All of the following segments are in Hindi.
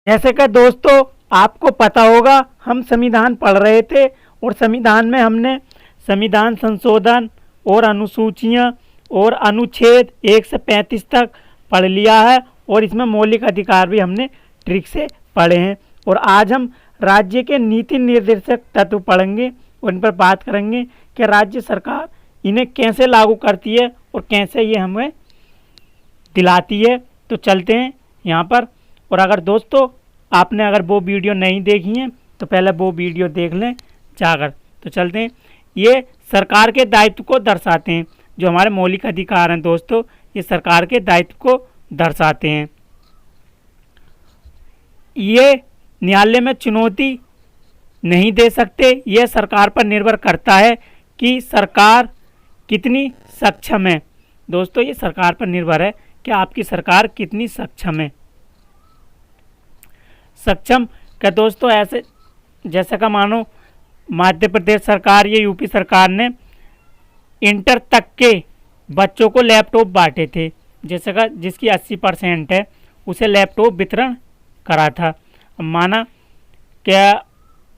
जैसे कि दोस्तों आपको पता होगा, हम संविधान पढ़ रहे थे और संविधान में हमने संविधान संशोधन और अनुसूचियां और अनुच्छेद 1 से 35 तक पढ़ लिया है और इसमें मौलिक अधिकार भी हमने ट्रिक से पढ़े हैं। और आज हम राज्य के नीति निर्देशक तत्व पढ़ेंगे और इन पर बात करेंगे कि राज्य सरकार इन्हें कैसे लागू करती है और कैसे ये हमें दिलाती है। तो चलते हैं यहाँ पर। और अगर दोस्तों आपने अगर वो वीडियो नहीं देखी है तो पहले वो वीडियो देख लें जाकर। तो चलते हैं। ये सरकार के दायित्व को दर्शाते हैं, जो हमारे मौलिक अधिकार हैं दोस्तों, ये सरकार के दायित्व को दर्शाते हैं। ये न्यायालय में चुनौती नहीं दे सकते। यह सरकार पर निर्भर करता है कि सरकार कितनी सक्षम है। दोस्तों ये सरकार पर निर्भर है कि आपकी सरकार कितनी सक्षम है। सक्षम का दोस्तों ऐसे जैसे का मानो मध्य प्रदेश सरकार या यूपी सरकार ने इंटर तक के बच्चों को लैपटॉप बांटे थे, जैसे का जिसकी 80% है उसे लैपटॉप वितरण करा था। माना क्या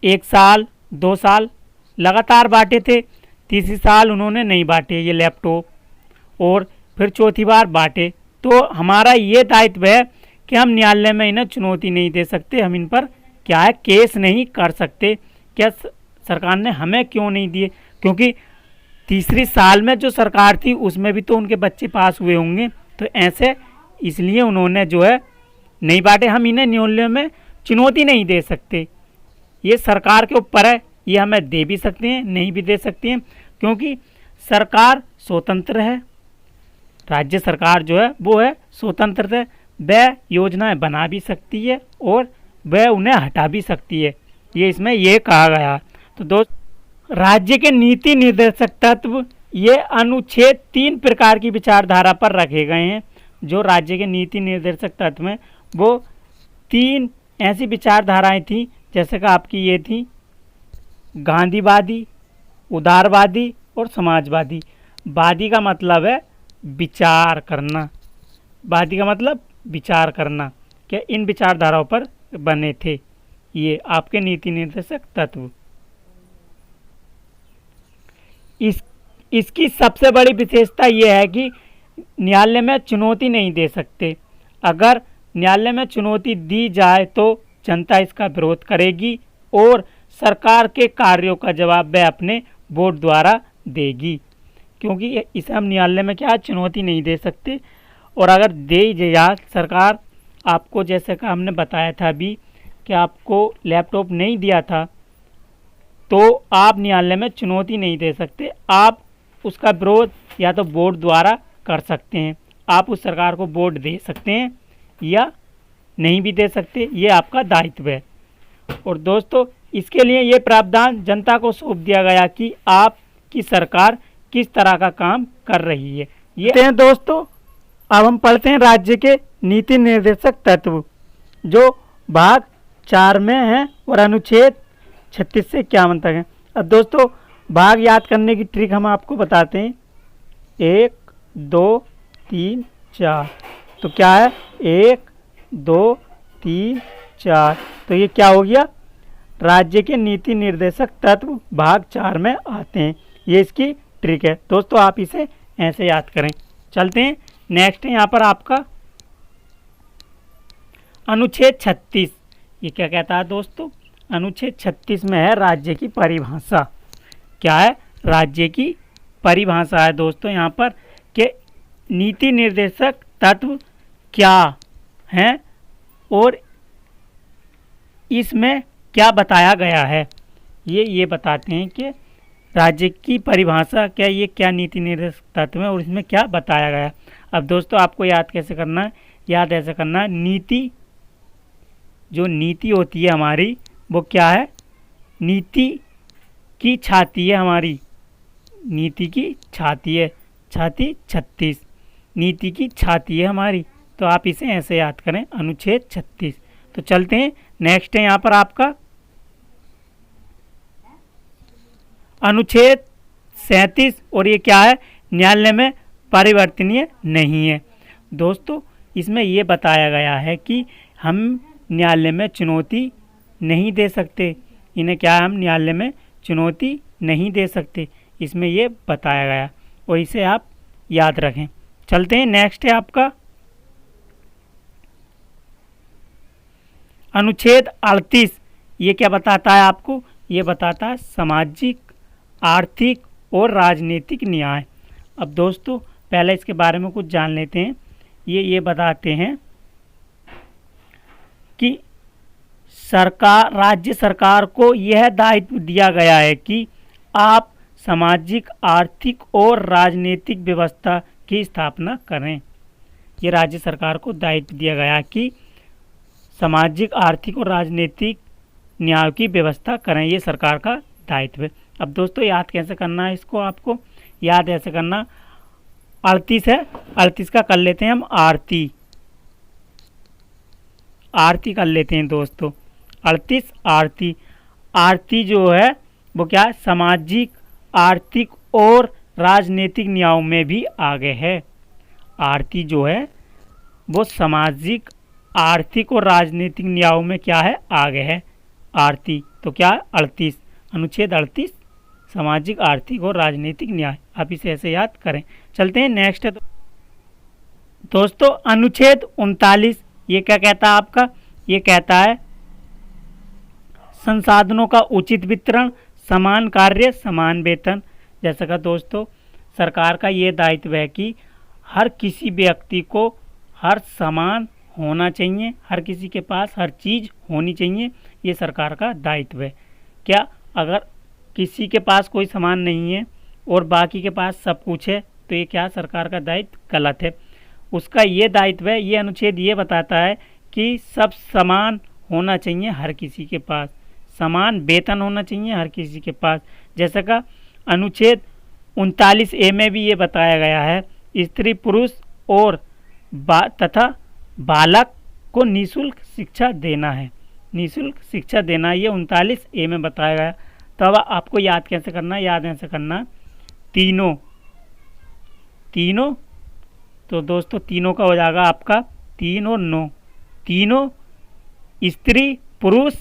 1 साल 2 साल लगातार बांटे थे, तीसरी साल उन्होंने नहीं बांटे ये लैपटॉप और फिर चौथी बार बांटे। तो हमारा ये दायित्व है कि हम न्यायालय में इन्हें चुनौती नहीं दे सकते, हम इन पर क्या है केस नहीं कर सकते। क्या सरकार ने हमें क्यों नहीं दिए? क्योंकि तीसरी साल में जो सरकार थी उसमें भी तो उनके बच्चे पास हुए होंगे, तो ऐसे इसलिए उन्होंने जो है नहीं बांटे। हम इन्हें न्यायालय में चुनौती नहीं दे सकते, ये सरकार के ऊपर है। ये हमें दे भी सकते हैं नहीं भी दे सकते हैं, क्योंकि सरकार स्वतंत्र है। राज्य सरकार जो है वो है स्वतंत्र है, वह योजनाएं बना भी सकती है और वह उन्हें हटा भी सकती है, ये इसमें ये कहा गया। तो दोस्त राज्य के नीति निर्देशक तत्व ये अनुच्छेद 3 प्रकार की विचारधारा पर रखे गए हैं। जो राज्य के नीति निर्देशक तत्व हैं वो 3 ऐसी विचारधाराएं थी, जैसे कि आपकी ये थी गांधीवादी, उदारवादी और समाजवादी। वादी का मतलब है विचार करना, वादी का मतलब विचार करना। क्या इन विचारधाराओं पर बने थे ये आपके नीति निर्देशक तत्व। इसकी सबसे बड़ी विशेषता यह है कि न्यायालय में चुनौती नहीं दे सकते। अगर न्यायालय में चुनौती दी जाए तो जनता इसका विरोध करेगी और सरकार के कार्यों का जवाब वह अपने वोट द्वारा देगी, क्योंकि इसे हम न्यायालय में क्या चुनौती नहीं दे सकते। और अगर दे जाए सरकार आपको, जैसे कि हमने बताया था अभी कि आपको लैपटॉप नहीं दिया था, तो आप न्यायालय में चुनौती नहीं दे सकते। आप उसका विरोध या तो वोट द्वारा कर सकते हैं, आप उस सरकार को वोट दे सकते हैं या नहीं भी दे सकते, ये आपका दायित्व है। और दोस्तों इसके लिए ये प्रावधान जनता को सौंप दिया गया कि आपकी सरकार किस तरह का काम कर रही है। ये हैं दोस्तों। अब हम पढ़ते हैं राज्य के नीति निर्देशक तत्व, जो भाग 4 में है और अनुच्छेद 36 से 51 तक है। अब दोस्तों भाग याद करने की ट्रिक हम आपको बताते हैं। 1 2 3 4, तो क्या है 1 2 3 4, तो ये क्या हो गया, राज्य के नीति निर्देशक तत्व भाग 4 में आते हैं। ये इसकी ट्रिक है दोस्तों, आप इसे ऐसे याद करें। चलते हैं नेक्स्ट है यहाँ पर आपका अनुच्छेद 36। ये क्या कहता है दोस्तों, अनुच्छेद 36 में है राज्य की परिभाषा। क्या है, राज्य की परिभाषा है दोस्तों यहाँ पर कि नीति निर्देशक तत्व क्या हैं और इसमें क्या बताया गया है। ये बताते हैं कि राज्य की परिभाषा क्या, ये क्या नीति निर्देशक तत्व है और इसमें क्या बताया गया। अब दोस्तों आपको याद कैसे करना है, याद ऐसे करना है, नीति जो नीति होती है हमारी वो क्या है, नीति की छाती है हमारी, नीति की छाती है, छाती 36, नीति की छाती है हमारी। तो आप इसे ऐसे याद करें, अनुच्छेद 36। तो चलते हैं नेक्स्ट है यहाँ पर आपका अनुच्छेद 37, और ये क्या है, न्यायालय में परिवर्तनीय नहीं है। दोस्तों इसमें ये बताया गया है कि हम न्यायालय में चुनौती नहीं दे सकते। इन्हें क्या है, हम न्यायालय में चुनौती नहीं दे सकते, इसमें ये बताया गया और इसे आप याद रखें। चलते हैं, नेक्स्ट है आपका अनुच्छेद 38। ये क्या बताता है आपको, ये बताता है सामाजिक, आर्थिक और राजनीतिक न्याय। अब दोस्तों पहले इसके बारे में कुछ जान लेते हैं। ये बताते हैं कि सरकार, राज्य सरकार को यह दायित्व दिया गया है कि आप सामाजिक, आर्थिक और राजनीतिक व्यवस्था की स्थापना करें। ये राज्य सरकार को दायित्व दिया गया कि सामाजिक, आर्थिक और राजनीतिक न्याय की व्यवस्था करें, ये सरकार का दायित्व है। अब दोस्तों याद कैसे करना है इसको, आपको याद ऐसे करना, 38 है, 38 का कर लेते हैं हम आरती, आरती कर लेते हैं दोस्तों। 38 आरती, आरती जो है वो क्या है, सामाजिक, आर्थिक और राजनीतिक न्यायों में भी आगे है। आरती जो है वो सामाजिक, आर्थिक और राजनीतिक न्यायों में क्या है, आगे है आरती। तो क्या 38, अनुच्छेद 38 सामाजिक, आर्थिक और राजनीतिक न्याय, आप इसे ऐसे याद करें। चलते हैं नेक्स्ट दोस्तों, अनुच्छेद 39। ये क्या कहता है आपका, ये कहता है संसाधनों का उचित वितरण, समान कार्य समान वेतन। जैसा कि दोस्तों सरकार का ये दायित्व है कि हर किसी व्यक्ति को हर समान होना चाहिए, हर किसी के पास हर चीज़ होनी चाहिए, ये सरकार का दायित्व है। क्या अगर किसी के पास कोई सामान नहीं है और बाकी के पास सब कुछ है तो ये क्या, सरकार का दायित्व गलत है। उसका ये दायित्व है, ये अनुच्छेद ये बताता है कि सब समान होना चाहिए, हर किसी के पास समान वेतन होना चाहिए, हर किसी के पास। जैसा का अनुच्छेद 39A में भी ये बताया गया है, स्त्री पुरुष और तथा बालक को निःशुल्क शिक्षा देना है, निःशुल्क शिक्षा देना, ये 39A में बताया गया। तो अब आपको याद कैसे करना है, याद ऐसे करना, तीनों, तीनों, तो दोस्तों तीनों का हो जाएगा आपका 3 और 9, तीनों स्त्री पुरुष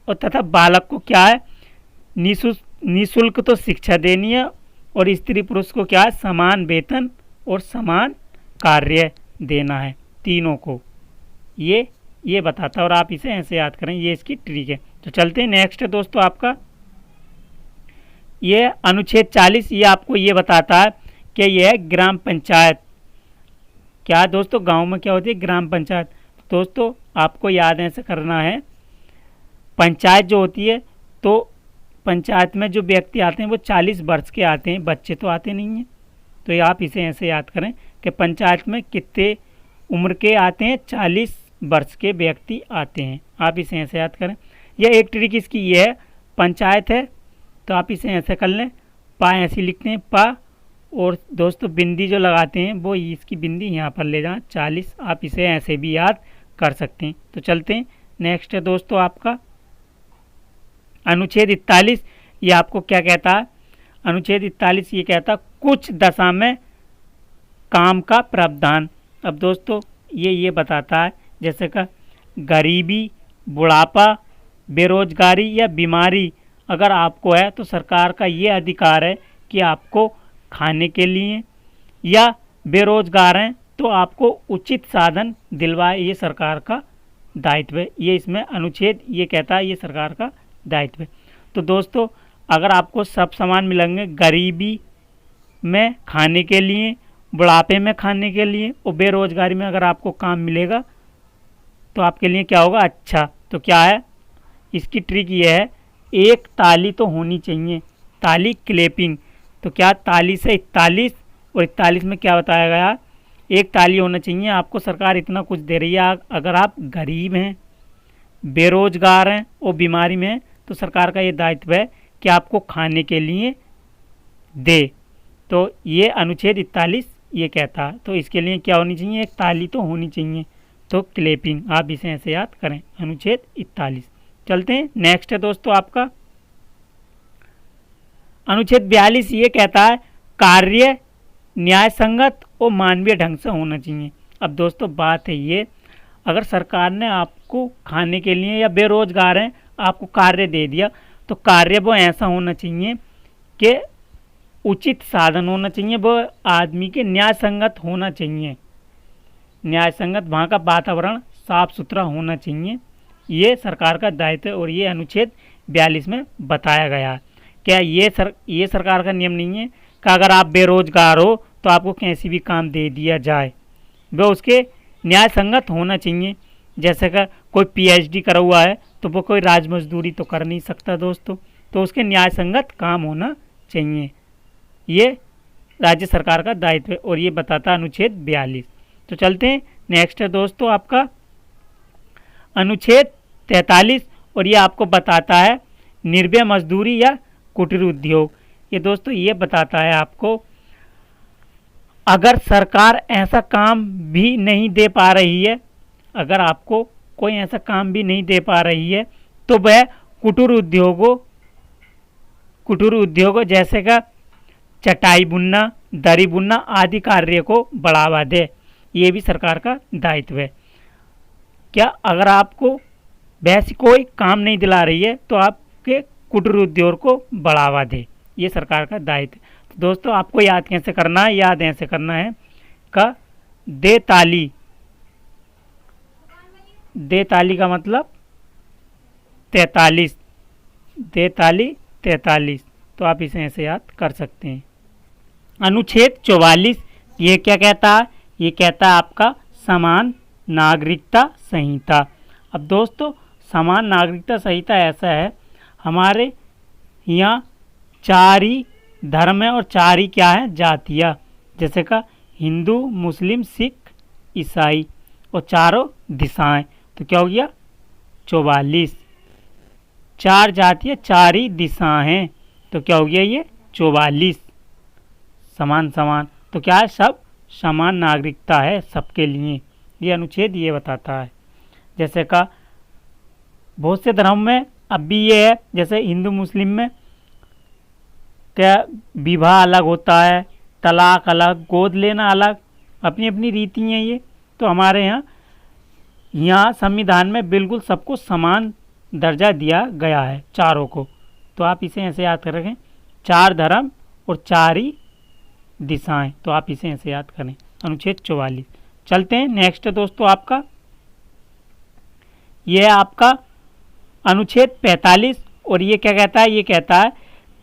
और तथा बालक को क्या है, निःशुल्क तो शिक्षा देनी है और स्त्री पुरुष को क्या है, समान वेतन और समान कार्य देना है, तीनों को। ये बताता है और आप इसे ऐसे याद करें, ये इसकी ट्रिक है। तो चलते हैं नेक्स्ट है दोस्तों आपका ये अनुच्छेद 40। ये आपको ये बताता है कि यह ग्राम पंचायत, क्या दोस्तों गांव में क्या होती है, ग्राम पंचायत। दोस्तों आपको याद ऐसे करना है, पंचायत जो होती है तो पंचायत में जो व्यक्ति आते हैं वो 40 वर्ष के आते हैं, बच्चे तो आते नहीं हैं। तो ये आप इसे ऐसे याद करें कि पंचायत में कितने उम्र के आते हैं, 40 वर्ष के व्यक्ति आते हैं, आप इसे ऐसे याद करें। यह एक ट्रिक इसकी ये है, पंचायत है तो आप इसे ऐसे कर लें, पा ऐसे लिखते हैं पा, और दोस्तों बिंदी जो लगाते हैं वो इसकी बिंदी यहाँ पर ले जाएं 40, आप इसे ऐसे भी याद कर सकते हैं। तो चलते हैं नेक्स्ट है दोस्तों आपका अनुच्छेद 41। ये आपको क्या कहता है, अनुच्छेद 41 ये कहता है कुछ दशा में काम का प्रावधान। अब दोस्तों ये बताता है जैसे का गरीबी, बुढ़ापा, बेरोजगारी या बीमारी अगर आपको है तो सरकार का ये अधिकार है कि आपको खाने के लिए, या बेरोजगार हैं तो आपको उचित साधन दिलवाए, ये सरकार का दायित्व है। ये इसमें अनुच्छेद ये कहता है ये सरकार का दायित्व है। तो दोस्तों अगर आपको सब सामान मिलेंगे, गरीबी में खाने के लिए, बुढ़ापे में खाने के लिए और बेरोजगारी में अगर आपको काम मिलेगा तो आपके लिए क्या होगा, अच्छा। तो क्या है इसकी ट्रिक ये है, एक ताली तो होनी चाहिए, ताली क्लैपिंग। तो क्या ताली से 41 और 41 में क्या बताया गया, एक ताली होना चाहिए। आपको सरकार इतना कुछ दे रही है, अगर आप गरीब हैं, बेरोजगार हैं और बीमारी में हैं तो सरकार का ये दायित्व है कि आपको खाने के लिए दे। तो ये अनुच्छेद 41 ये कहता है। तो इसके लिए क्या होनी चाहिए, एक ताली तो होनी चाहिए, तो क्लैपिंग, आप इसे ऐसे याद करें, अनुच्छेद 41। चलते हैं नेक्स्ट है दोस्तों आपका अनुच्छेद 42। ये कहता है कार्य न्याय संगत और मानवीय ढंग से होना चाहिए। अब दोस्तों बात है ये, अगर सरकार ने आपको खाने के लिए, या बेरोजगार हैं आपको कार्य दे दिया, तो कार्य वो ऐसा होना चाहिए कि उचित साधन होना चाहिए, वो आदमी के न्याय संगत होना चाहिए, न्याय संगत, वहाँ का वातावरण साफ सुथरा होना चाहिए। ये सरकार का दायित्व है और ये अनुच्छेद 42 में बताया गया है। क्या ये सरकार का नियम नहीं है कि अगर आप बेरोजगार हो तो आपको कैसी भी काम दे दिया जाए, वह उसके न्याय संगत होना चाहिए। जैसे कि कोई पीएचडी करा हुआ है तो वो कोई राज मजदूरी तो कर नहीं सकता दोस्तों, तो उसके न्याय संगत काम होना चाहिए। ये राज्य सरकार का दायित्व है और ये बताता अनुच्छेद 42। तो चलते हैं नेक्स्ट है दोस्तों आपका अनुच्छेद 43 और ये आपको बताता है निर्भय मजदूरी या कुटीर उद्योग। ये दोस्तों ये बताता है आपको अगर सरकार ऐसा काम भी नहीं दे पा रही है, अगर आपको कोई ऐसा काम भी नहीं दे पा रही है तो वह कुटीर उद्योगों जैसे का चटाई बुनना, दरी बुनना आदि कार्य को बढ़ावा दे। ये भी सरकार का दायित्व है। क्या अगर आपको वैसी कोई काम नहीं दिला रही है तो आपके कुटीर उद्योग को बढ़ावा दे, ये सरकार का दायित्व है। तो दोस्तों आपको याद कैसे करना है, याद ऐसे करना है का दे ताली का मतलब 43, दे ताली 43, तो आप इसे ऐसे याद कर सकते हैं। अनुच्छेद 44 ये क्या कहता है, ये कहता है आपका समान नागरिकता संहिता। अब दोस्तों समान नागरिकता संहिता ऐसा है, हमारे यहाँ 4 ही धर्म है और 4 ही क्या है जातियाँ, जैसे का हिंदू, मुस्लिम, सिख, ईसाई और चारों दिशाएं, तो क्या हो गया 44। 4 जातियाँ 4 ही दिशाएं हैं, तो क्या हो गया ये 44। समान समान, तो क्या है सब समान नागरिकता है सबके लिए, ये अनुच्छेद ये बताता है। जैसे का बहुत से धर्म में अब भी ये है, जैसे हिंदू मुस्लिम में क्या विवाह अलग होता है, तलाक अलग, गोद लेना अलग, अपनी अपनी रीति हैं ये। तो हमारे यहाँ संविधान में बिल्कुल सबको समान दर्जा दिया गया है चारों को, तो आप इसे ऐसे याद कर रखें 4 धर्म और 4 ही दिशाएं, तो आप इसे ऐसे याद करें अनुच्छेद 44। चलते हैं नेक्स्ट दोस्तों आपका ये है आपका अनुच्छेद 45 और ये क्या कहता है, ये कहता है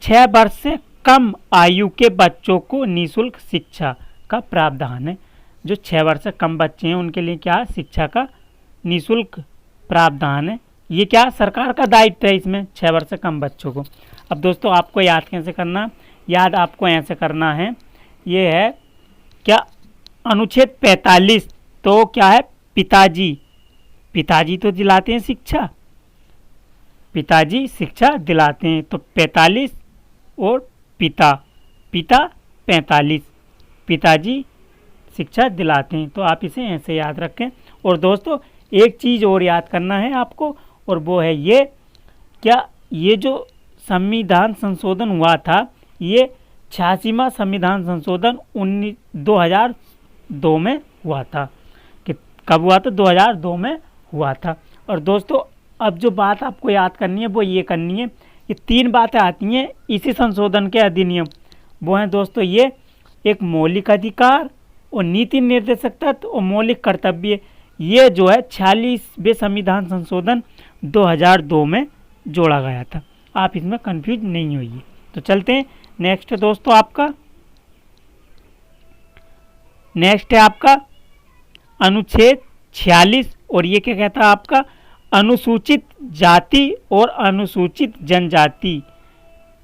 6 वर्ष से कम आयु के बच्चों को निःशुल्क शिक्षा का प्रावधान है। जो 6 वर्ष से कम बच्चे हैं उनके लिए क्या शिक्षा का निःशुल्क प्रावधान है। ये क्या सरकार का दायित्व है इसमें 6 वर्ष से कम बच्चों को। अब दोस्तों आपको याद कैसे करना, याद आपको ऐसे करना है, ये है क्या अनुच्छेद 45, तो क्या है पिताजी तो दिलाते हैं शिक्षा, पिताजी शिक्षा दिलाते हैं, तो 45 और पिता 45, पिताजी शिक्षा दिलाते हैं, तो आप इसे ऐसे याद रखें। और दोस्तों एक चीज़ और याद करना है आपको, और वो है ये क्या ये जो संविधान संशोधन हुआ था ये 86वां संविधान संशोधन 2002 में हुआ था। कि कब हुआ था, 2002 में हुआ था। और दोस्तों अब जो बात आपको याद करनी है वो ये करनी है, ये 3 बातें आती हैं इसी संशोधन के अधिनियम, वो हैं दोस्तों ये एक मौलिक अधिकार और नीति निर्देशक तत्व और मौलिक कर्तव्य। ये जो है 46वें संविधान संशोधन 2002 में जोड़ा गया था, आप इसमें कंफ्यूज नहीं होइए। तो चलते हैं नेक्स्ट दोस्तों आपका नेक्स्ट है आपका अनुच्छेद 46 और ये क्या कहता है आपका अनुसूचित जाति और अनुसूचित जनजाति,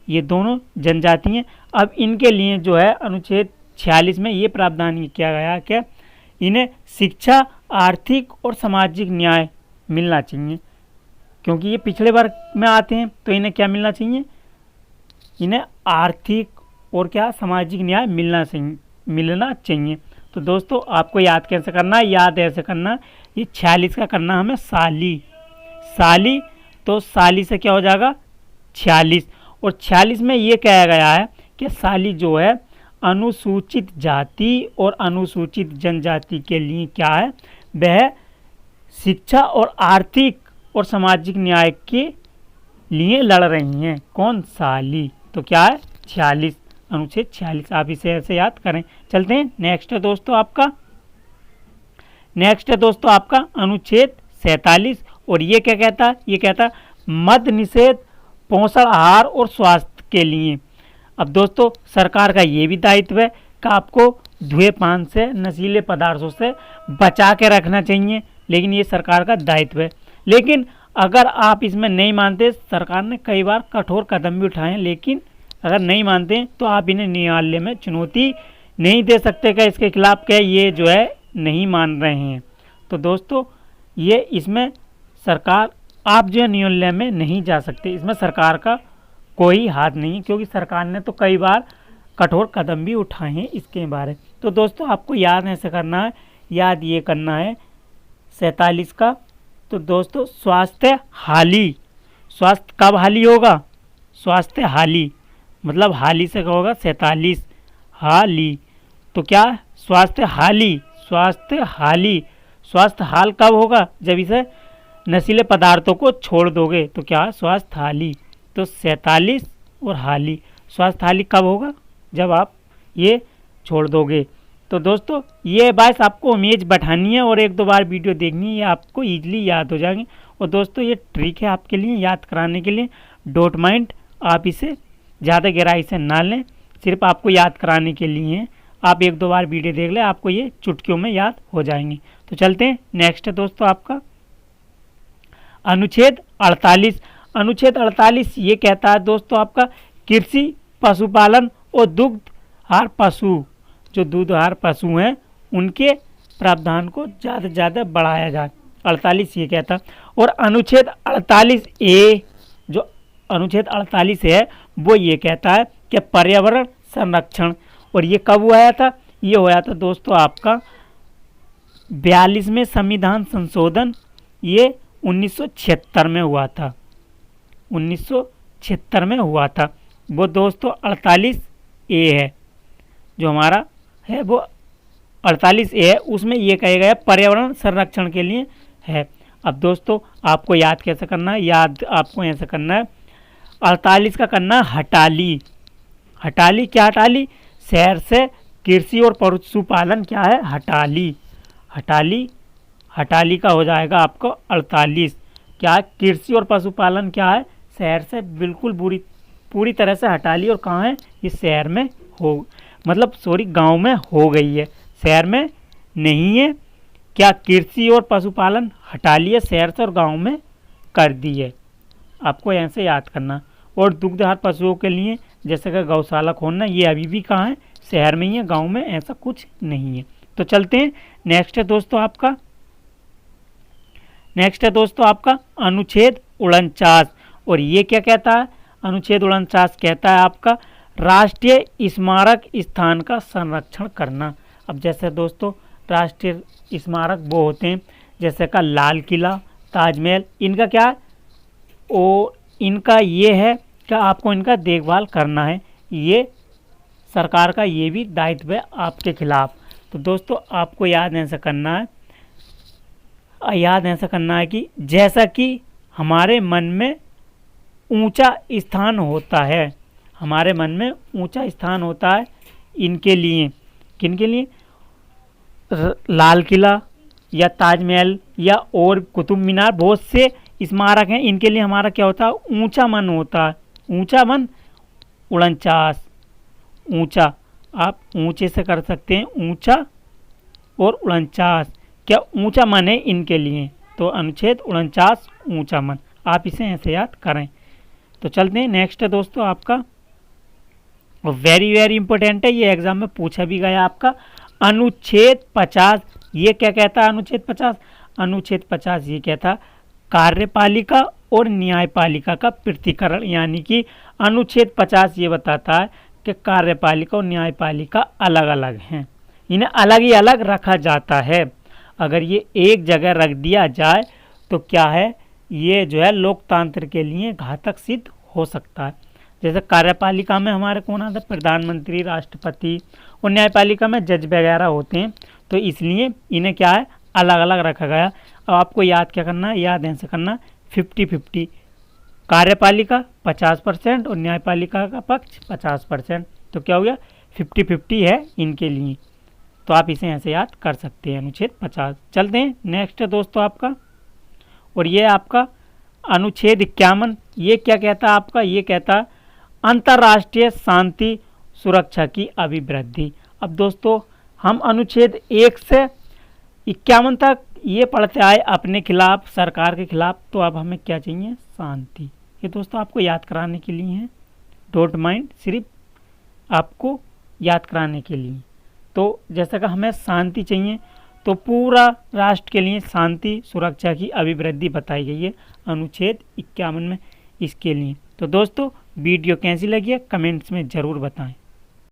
ये दोनों जनजाति हैं। अब इनके लिए जो है अनुच्छेद 46 में ये प्रावधान किया गया क्या इन्हें शिक्षा, आर्थिक और सामाजिक न्याय मिलना चाहिए, क्योंकि ये पिछड़े वर्ग में आते हैं, तो इन्हें क्या मिलना चाहिए, इन्हें आर्थिक और क्या सामाजिक न्याय मिलना चाहिए। तो दोस्तों आपको याद कैसे करना है, याद ऐसे करना, ये 46 का करना हमें साली, तो साली से क्या हो जाएगा 46, और 46 में ये कहा गया है कि साली जो है अनुसूचित जाति और अनुसूचित जनजाति के लिए क्या है वह शिक्षा और आर्थिक और सामाजिक न्याय के लिए लड़ रही हैं। कौन? साली। तो क्या है? 46, अनुच्छेद 46। आप इसे ऐसे याद करें। चलते हैं नेक्स्ट है दोस्तों आपका अनुच्छेद 47। और ये क्या कहता है? ये कहता है मद्य निषेध पोषण आहार और स्वास्थ्य के लिए। अब दोस्तों सरकार का ये भी दायित्व है कि आपको धुएं से, नशीले पदार्थों से बचा के रखना चाहिए, लेकिन ये सरकार का दायित्व है। लेकिन अगर आप इसमें नहीं मानते, सरकार ने कई बार कठोर कदम भी उठाए हैं, लेकिन अगर नहीं मानते तो आप इन्हें न्यायालय में चुनौती नहीं दे सकते कि इसके खिलाफ क्या ये जो है नहीं मान रहे हैं। तो दोस्तों ये इसमें सरकार, आप जो है न्यायालय में नहीं जा सकते, इसमें सरकार का कोई हाथ नहीं, क्योंकि सरकार ने तो कई बार कठोर कदम भी उठाए हैं इसके बारे। तो दोस्तों आपको याद ऐसे करना है, याद ये करना है 47 का। तो दोस्तों स्वास्थ्य हाली, स्वास्थ्य कब हाली होगा? स्वास्थ्य हाली मतलब हाली से क्या होगा? 47 हाली। तो क्या? स्वास्थ्य हाली, स्वास्थ्य हाली। स्वास्थ्य हाल कब होगा? जब इसे नशीले पदार्थों को छोड़ दोगे, तो क्या? स्वास्थ्य हाली। तो 47 और हाली, स्वास्थ्य हाली कब होगा? जब आप ये छोड़ दोगे। तो दोस्तों ये बात आपको इमेज बैठानी है और 1-2 बार वीडियो देखनी है, ये आपको ईजिली याद हो जाएंगे। और दोस्तों ये ट्रिक है आपके लिए याद कराने के लिए, डोंट माइंड, आप इसे ज़्यादा गहराई से ना लें, सिर्फ आपको याद कराने के लिए हैं। आप 1-2 बार वीडियो देख लें, आपको ये चुटकियों में याद हो जाएंगे। तो चलते हैं नेक्स्ट है दोस्तों आपका अनुच्छेद 48। अनुच्छेद 48 ये कहता है दोस्तों आपका कृषि, पशुपालन और दुग्धहार पशु, जो दूधहार पशु हैं उनके प्रावधान को ज़्यादा से ज़्यादा बढ़ाया जाए। 48 ये कहता। और अनुच्छेद 48A, जो अनुच्छेद 48 है वो ये कहता है कि पर्यावरण संरक्षण। और ये कब हुआ था? ये हुआ था दोस्तों आपका 42वें संविधान संशोधन, ये 1976 में हुआ था, 1976 में हुआ था। वो दोस्तों 48A है, जो हमारा है वो 48A है, उसमें ये कहा गया पर्यावरण संरक्षण के लिए है। अब दोस्तों आपको याद कैसे करना है? याद आपको ऐसे करना है, 48 का करना हटाली। हटाली क्या? हटाली शहर से कृषि और पशुपालन क्या है? हटाली। हटाली, हटाली का हो जाएगा आपको 48। क्या? कृषि और पशुपालन क्या है? शहर से बिल्कुल पूरी तरह से हटाली। और कहाँ है? इस शहर में हो, मतलब सॉरी गांव में हो गई है, शहर में नहीं है। क्या? कृषि और पशुपालन हटाली है, शहर से और गांव में कर दी है, आपको ऐसे याद करना। और दुग्धहार पशुओं के लिए जैसे कि गौशाला खोलना, ये अभी भी कहाँ है? शहर में ही है, गांव में ऐसा कुछ नहीं है। तो चलते हैं नेक्स्ट है दोस्तों आपका अनुच्छेद 49। और ये क्या कहता है? अनुच्छेद 49 कहता है आपका राष्ट्रीय स्मारक स्थान का संरक्षण करना। अब जैसे दोस्तों राष्ट्रीय स्मारक वो होते हैं जैसे का लाल किला, ताजमहल, इनका क्या है? और इनका ये है कि आपको इनका देखभाल करना है, ये सरकार का ये भी दायित्व है आपके खिलाफ। तो दोस्तों आपको याद ऐसा करना है कि जैसा कि हमारे मन में ऊंचा स्थान होता है, हमारे मन में ऊंचा स्थान होता है इनके लिए, किनके लिए? लाल किला या ताजमहल या और कुतुब मीनार, बहुत से स्मारक हैं, इनके लिए हमारा क्या होता है? ऊंचा मन होता है। ऊंचा मन 49, ऊंचा, आप ऊंचे से कर सकते हैं, ऊंचा और 49, क्या? ऊंचा मन है इनके लिए। तो अनुच्छेद 49 ऊंचा मन, आप इसे ऐसे याद करें। तो चलते हैं नेक्स्ट है दोस्तों आपका, वेरी इंपॉर्टेंट है, ये एग्जाम में पूछा भी गया आपका, अनुच्छेद 50। ये क्या कहता है? अनुच्छेद 50, अनुच्छेद 50 ये कहता कार्यपालिका और न्यायपालिका का पृथक्करण, यानी कि अनुच्छेद 50 ये बताता है कि कार्यपालिका और न्यायपालिका अलग अलग हैं, इन्हें अलग ही अलग रखा जाता है। अगर ये एक जगह रख दिया जाए तो क्या है? ये जो है लोकतंत्र के लिए घातक सिद्ध हो सकता है। जैसे कार्यपालिका में हमारे कौन आता है? प्रधानमंत्री, राष्ट्रपति, और न्यायपालिका में जज वगैरह होते हैं। तो इसलिए इन्हें क्या है? अलग अलग रखा गया। अब आपको याद क्या करना है, याद ऐसे करना 50-50, कार्यपालिका 50% और न्यायपालिका का पक्ष 50%। तो क्या हो गया, 50-50 है इनके लिए। तो आप इसे ऐसे याद कर सकते हैं, अनुच्छेद 50। चलते हैं नेक्स्ट है दोस्तों आपका, और ये आपका अनुच्छेद 51। ये क्या कहता है आपका, ये कहता है अंतर्राष्ट्रीय शांति सुरक्षा की अभिवृद्धि। अब दोस्तों हम अनुच्छेद 1 से 51 तक ये पढ़ते आए अपने खिलाफ, सरकार के खिलाफ। तो अब हमें क्या चाहिए, शांति। ये दोस्तों आपको याद कराने के लिए हैं, डोंट माइंड, सिर्फ आपको याद कराने के लिए। तो जैसा कि हमें शांति चाहिए, तो पूरा राष्ट्र के लिए शांति सुरक्षा की अभिवृद्धि बताई गई है अनुच्छेद 51 में इसके लिए। तो दोस्तों वीडियो कैसी लगी है कमेंट्स में ज़रूर बताएं।